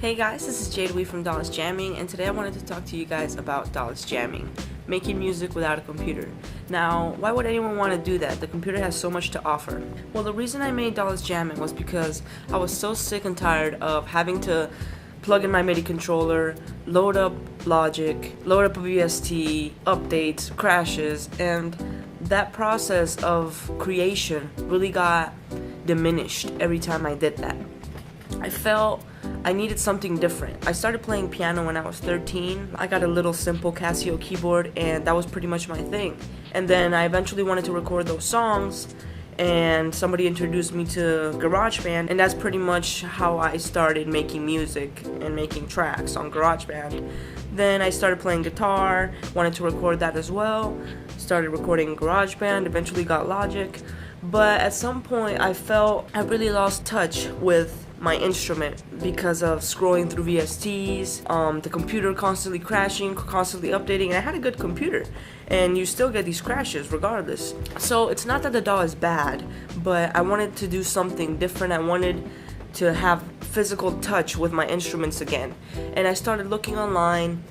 Hey guys, this is Jade from Jammin, and today I wanted to talk to you guys about Jammin, making music without a computer. Now, why would anyone want to do that? The computer has so much to offer. Well, the reason I made Jammin was because I was so sick and tired of having to plug in my MIDI controller, load up Logic, load up a VST, updates, crashes, and that process of creation really got diminished every time I did that. I felt I needed something different. I started playing piano when I was 13. I got a little simple Casio keyboard and that was pretty much my thing. And then I eventually wanted to record those songs and somebody introduced me to GarageBand, and that's pretty much how I started making music and making tracks on GarageBand. Then I started playing guitar, wanted to record that as well, started recording GarageBand, eventually got Logic, but at some point I felt I really lost touch with my instrument because of scrolling through VSTs, the computer constantly crashing, constantly updating, and I had a good computer, and you still get these crashes regardless. So it's not that the DAW is bad, but I wanted to do something different. I wanted to have physical touch with my instruments again, and I started looking online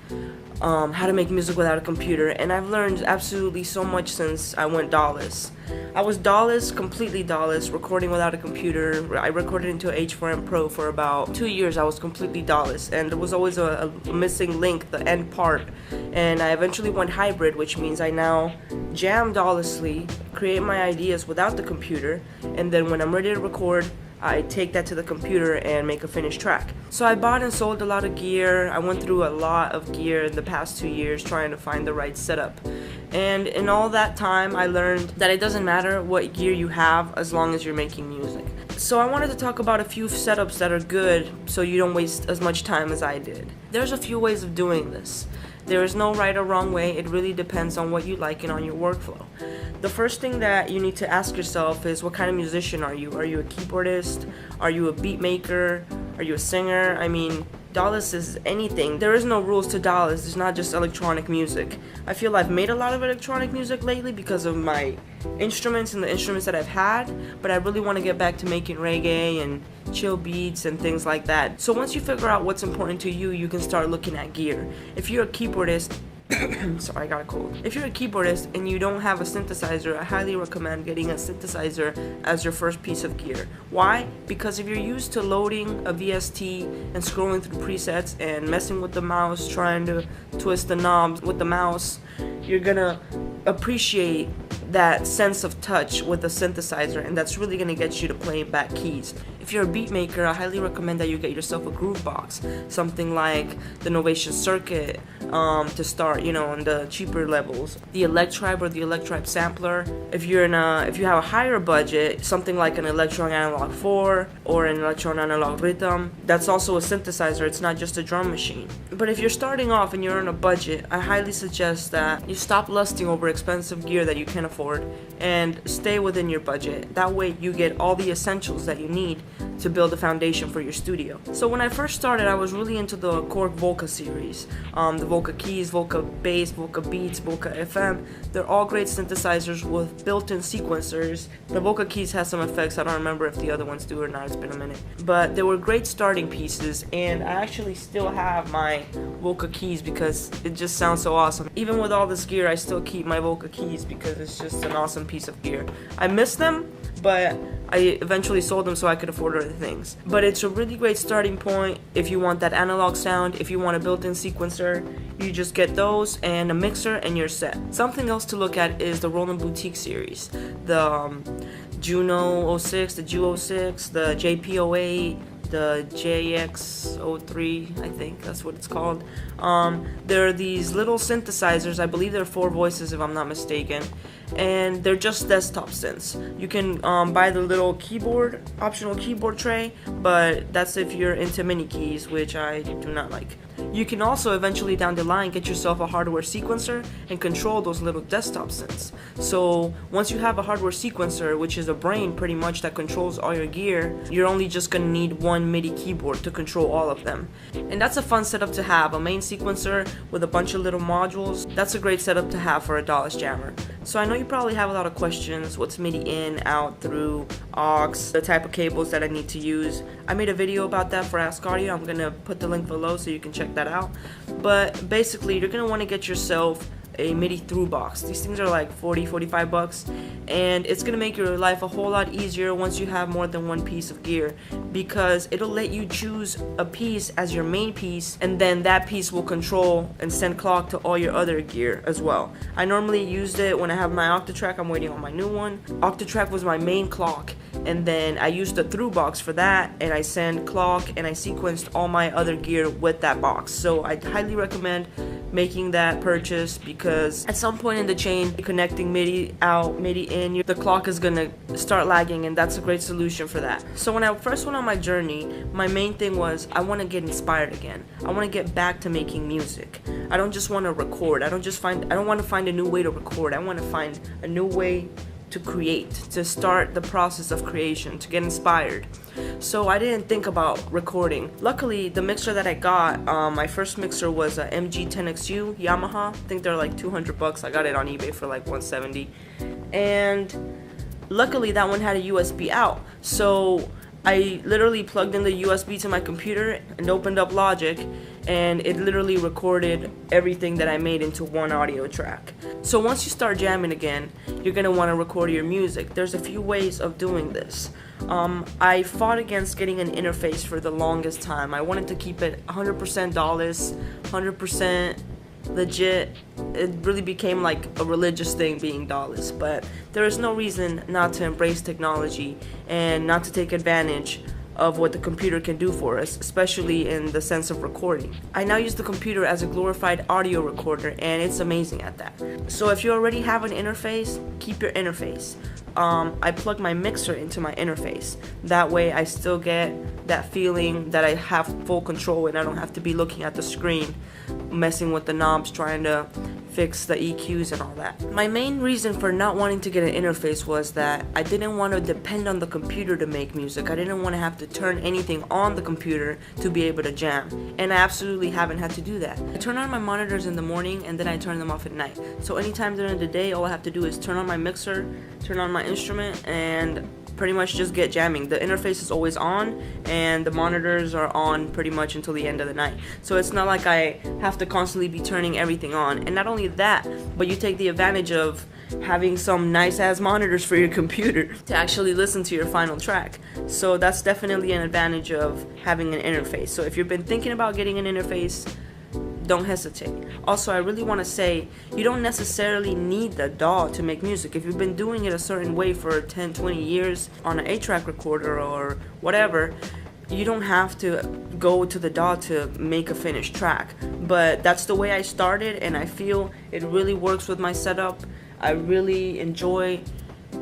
how to make music without a computer, and I've learned absolutely so much since I went DAWless. I was DAWless, completely DAWless, recording without a computer. I recorded into a H4n Pro for about 2 years. I was completely DAWless, and there was always a missing link, the end part, and I eventually went hybrid, which means I now jam DAWlessly, create my ideas without the computer, and then when I'm ready to record, I take that to the computer and make a finished track. So I bought and sold a lot of gear. I went through a lot of gear in the past 2 years trying to find the right setup. And in all that time, I learned that it doesn't matter what gear you have as long as you're making music. So I wanted to talk about a few setups that are good so you don't waste as much time as I did. There's a few ways of doing this. There is no right or wrong way. It really depends on what you like and on your workflow. The first thing that you need to ask yourself is, what kind of musician are you? Are you a keyboardist? Are you a beat maker? Are you a singer? I mean, DAWless is anything. There is no rules to DAWless. It's not just electronic music. I feel I've made a lot of electronic music lately because of my instruments and the instruments that I've had, but I really want to get back to making reggae and chill beats and things like that. So once you figure out what's important to you, you can start looking at gear. If you're a keyboardist, sorry, I got a cold. If you're a keyboardist and you don't have a synthesizer, I highly recommend getting a synthesizer as your first piece of gear. Why? Because if you're used to loading a VST and scrolling through presets and messing with the mouse, trying to twist the knobs with the mouse, you're gonna appreciate that sense of touch with a synthesizer, and that's really gonna get you to playing back keys. If you're a beat maker, I highly recommend that you get yourself a groove box, something like the Novation Circuit, to start, in the cheaper levels. The Electribe or the Electribe sampler. If you have a higher budget, something like an Electron Analog 4 or an Electron Analog Rhythm. That's also a synthesizer. It's not just a drum machine. But if you're starting off and you're on a budget, I highly suggest that you stop lusting over expensive gear that you can't afford and stay within your budget. That way you get all the essentials that you need to build a foundation for your studio. So when I first started, I was really into the Korg Volca series. The Volca Keys, Volca Bass, Volca Beats, Volca FM. They're all great synthesizers with built-in sequencers. The Volca Keys has some effects. I don't remember if the other ones do or not. It's been a minute. But they were great starting pieces, and I actually still have my Volca Keys because it just sounds so awesome. Even with all this gear, I still keep my Volca Keys because it's just an awesome piece of gear. I miss them, but I eventually sold them so I could afford other things. But it's a really great starting point if you want that analog sound. If you want a built-in sequencer, you just get those and a mixer and you're set. Something else to look at is the Roland Boutique series. The Juno 06, the Ju 06, the JP 08, the JX03, I think that's what it's called. There are these little synthesizers. I believe they're 4 voices if I'm not mistaken, and they're just desktop synths. You can buy the little keyboard, optional keyboard tray, but that's if you're into mini keys, which I do not like. You can also eventually down the line get yourself a hardware sequencer and control those little desktop synths. So once you have a hardware sequencer, which is a brain pretty much that controls all your gear, you're only just gonna need one MIDI keyboard to control all of them. And that's a fun setup to have, a main sequencer with a bunch of little modules. That's a great setup to have for a DAWless jammer. So I know you probably have a lot of questions. What's MIDI in, out, through, aux, the type of cables that I need to use. I made a video about that for Ask Audio. I'm gonna put the link below so you can check that out. But basically, you're gonna want to get yourself a MIDI through box. These things are like 40-45 bucks, and it's gonna make your life a whole lot easier once you have more than one piece of gear, because it'll let you choose a piece as your main piece, and then that piece will control and send clock to all your other gear as well. I normally used it when I have my Octatrack. I'm waiting on my new one. Octatrack was my main clock, and then I used the through box for that, and I send clock and I sequenced all my other gear with that box. So I highly recommend making that purchase, because at some point in the chain, connecting MIDI out, MIDI in, the clock is gonna start lagging, and that's a great solution for that. So when I first went on my journey, my main thing was I want to get inspired again. I want to get back to making music. I don't just want to record. I don't want to find a new way to record. I want to find a new way to create, to start the process of creation, to get inspired. So I didn't think about recording. Luckily, the mixer that I got, my first mixer was a MG10XU Yamaha. I think they're like 200 bucks. I got it on eBay for like 170. And luckily that one had a USB out. So I literally plugged in the USB to my computer and opened up Logic, and it literally recorded everything that I made into one audio track. So once you start jamming again, you're gonna want to record your music. There's a few ways of doing this. I fought against getting an interface for the longest time. I wanted to keep it 100% dollars, 100% legit. It really became like a religious thing being dollars, but there is no reason not to embrace technology and not to take advantage of what the computer can do for us, especially in the sense of recording. I now use the computer as a glorified audio recorder, and it's amazing at that. So if you already have an interface, keep your interface. I plug my mixer into my interface. That way I still get that feeling that I have full control and I don't have to be looking at the screen, messing with the knobs, trying to fix the EQs and all that. My main reason for not wanting to get an interface was that I didn't want to depend on the computer to make music. I didn't want to have to turn anything on the computer to be able to jam, and I absolutely haven't had to do that. I turn on my monitors in the morning and then I turn them off at night. So anytime during the day, all I have to do is turn on my mixer, turn on my instrument, and pretty much just get jamming. The interface is always on and the monitors are on pretty much until the end of the night. So it's not like I have to constantly be turning everything on. And not only that, but you take the advantage of having some nice ass monitors for your computer to actually listen to your final track. So that's definitely an advantage of having an interface. So if you've been thinking about getting an interface, don't hesitate. Also, I really want to say, you don't necessarily need the DAW to make music. If you've been doing it a certain way for 10, 20 years on an 8-track recorder or whatever, you don't have to go to the DAW to make a finished track. But that's the way I started, and I feel it really works with my setup. I really enjoy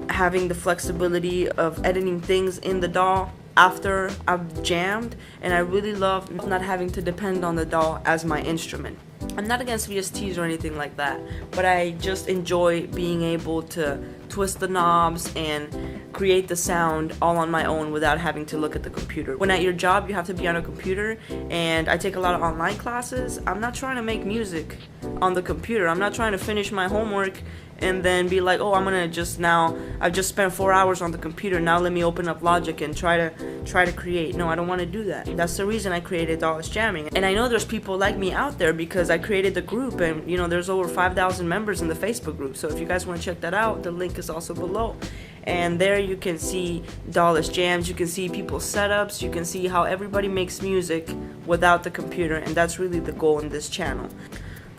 having the flexibility of editing things in the DAW after I've jammed, and I really love not having to depend on the DAW as my instrument. I'm not against VSTs or anything like that, but I just enjoy being able to twist the knobs and create the sound all on my own without having to look at the computer. When at your job you have to be on a computer, and I take a lot of online classes, I'm not trying to make music on the computer. I'm not trying to finish my homework and then be like, oh, I've just spent 4 hours on the computer, now let me open up Logic and try to create. No, I don't want to do that. That's the reason I created Dallas Jamming. And I know there's people like me out there because I created the group, and there's over 5,000 members in the Facebook group. So if you guys want to check that out, the link is also below. And there you can see Dallas Jams, you can see people's setups, you can see how everybody makes music without the computer, and that's really the goal in this channel.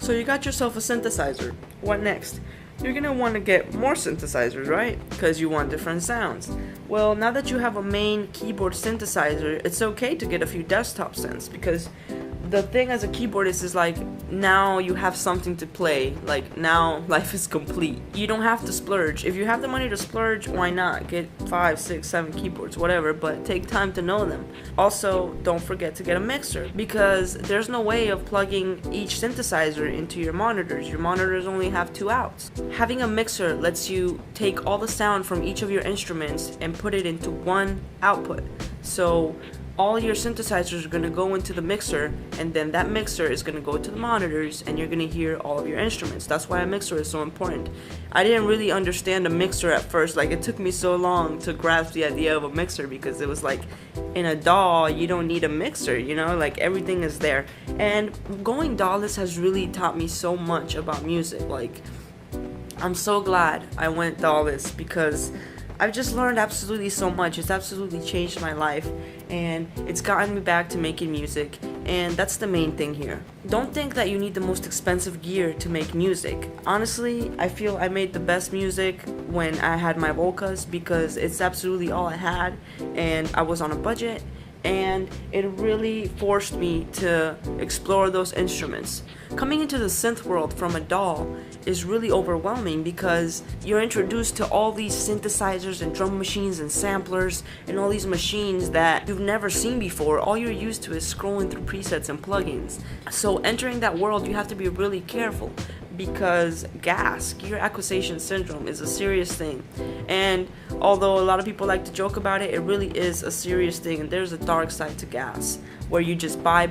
So you got yourself a synthesizer. What next? You're gonna want to get more synthesizers, right? Because you want different sounds. Well, now that you have a main keyboard synthesizer, it's okay to get a few desktop synths, because the thing as a keyboardist is like, now you have something to play. Like, now life is complete. You don't have to splurge. If you have the money to splurge, why not? Get 5, 6, 7 keyboards, whatever, but take time to know them. Also, don't forget to get a mixer, because there's no way of plugging each synthesizer into your monitors. Your monitors only have 2 outs. Having a mixer lets you take all the sound from each of your instruments and put it into one output. So all your synthesizers are going to go into the mixer, and then that mixer is going to go to the monitors, and you're going to hear all of your instruments. That's why a mixer is so important. I didn't really understand a mixer at first. Like, it took me so long to grasp the idea of a mixer, because it was like, in a DAW you don't need a mixer, you know, like everything is there. And going DAW-less has really taught me so much about music. Like, I'm so glad I went DAW-less, because I've just learned absolutely so much. It's absolutely changed my life, and it's gotten me back to making music, and that's the main thing here. Don't think that you need the most expensive gear to make music. Honestly, I feel I made the best music when I had my Volcas, because it's absolutely all I had, and I was on a budget, and it really forced me to explore those instruments. Coming into the synth world from a DAW is really overwhelming, because you're introduced to all these synthesizers and drum machines and samplers and all these machines that you've never seen before. All you're used to is scrolling through presets and plugins. So entering that world, you have to be really careful, because gear acquisition syndrome is a serious thing. And although a lot of people like to joke about it, it really is a serious thing, and there's a dark side to gas, where you just buy,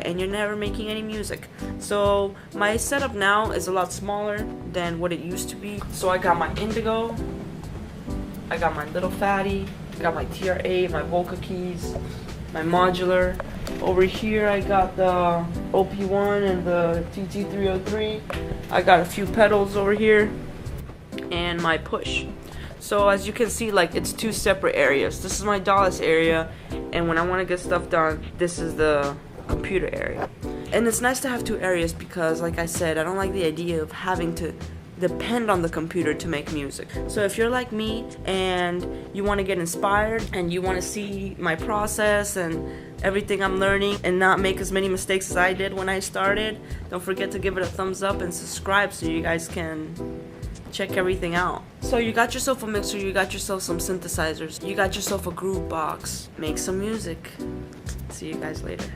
and you're never making any music. So my setup now is a lot smaller than what it used to be. So I got my Indigo, I got my Little Fatty, I got my TR-8, my Volca keys, my modular. Over here I got the OP1 and the TT303. I got a few pedals over here, and my push. So as you can see, like, it's two separate areas. This is my DAW-less area, and when I want to get stuff done, this is the computer area. And it's nice to have two areas, because like I said, I don't like the idea of having to depend on the computer to make music. So if you're like me and you want to get inspired and you want to see my process and everything I'm learning and not make as many mistakes as I did when I started, don't forget to give it a thumbs up and subscribe so you guys can check everything out. So you got yourself a mixer, you got yourself some synthesizers, you got yourself a groove box. Make some music. See you guys later.